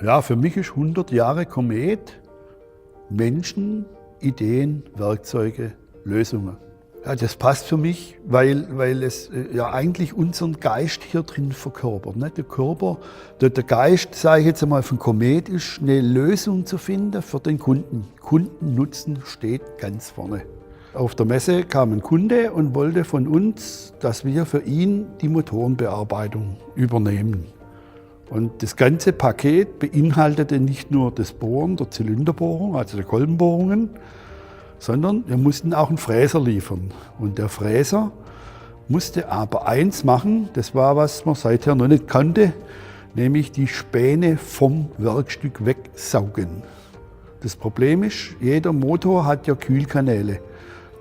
Ja, für mich ist 100 Jahre Komet Menschen, Ideen, Werkzeuge, Lösungen. Ja, das passt für mich, weil es ja eigentlich unseren Geist hier drin verkörpert. Ne? Der Körper, der Geist, sage ich jetzt einmal, von Komet ist eine Lösung zu finden für den Kunden. Kundennutzen steht ganz vorne. Auf der Messe kam ein Kunde und wollte von uns, dass wir für ihn die Motorenbearbeitung übernehmen. Und das ganze Paket beinhaltete nicht nur das Bohren der Zylinderbohrung, also der Kolbenbohrungen, sondern wir mussten auch einen Fräser liefern. Und der Fräser musste aber eins machen, das war, was man seither noch nicht kannte, nämlich die Späne vom Werkstück wegsaugen. Das Problem ist, jeder Motor hat ja Kühlkanäle.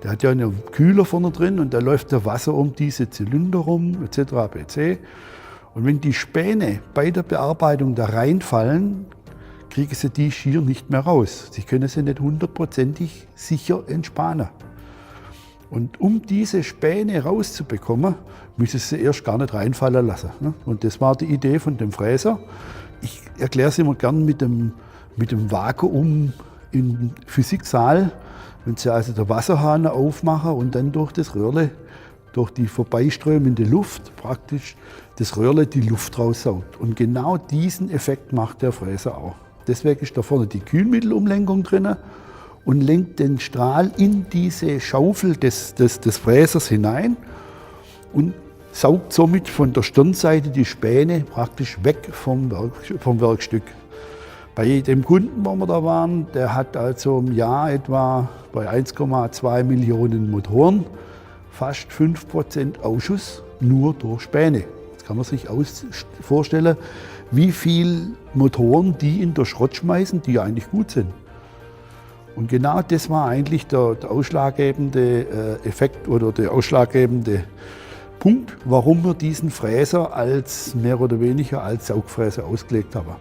Der hat ja einen Kühler vorne drin und da läuft der Wasser um diese Zylinder rum, etc. pp. Und wenn die Späne bei der Bearbeitung da reinfallen, kriegen sie die schier nicht mehr raus. Sie können sie nicht hundertprozentig sicher entspannen. Und um diese Späne rauszubekommen, müssen sie erst gar nicht reinfallen lassen. Und das war die Idee von dem Fräser. Ich erkläre es immer gern mit dem Vakuum im Physiksaal. Wenn Sie also den Wasserhahn aufmachen und dann durch das Röhrle, durch die vorbeiströmende Luft praktisch das Röhrle die Luft raussaugt. Und genau diesen Effekt macht der Fräser auch. Deswegen ist da vorne die Kühlmittelumlenkung drin und lenkt den Strahl in diese Schaufel des Fräsers hinein und saugt somit von der Stirnseite die Späne praktisch weg vom Werkstück. Bei dem Kunden, wo wir da waren, der hat also im Jahr etwa bei 1,2 Millionen Motoren fast 5% Ausschuss nur durch Späne. Jetzt kann man sich vorstellen, wie viele Motoren die in den Schrott schmeißen, die eigentlich gut sind. Und genau das war eigentlich der ausschlaggebende Effekt oder der ausschlaggebende Punkt, warum wir diesen Fräser als mehr oder weniger als Saugfräser ausgelegt haben.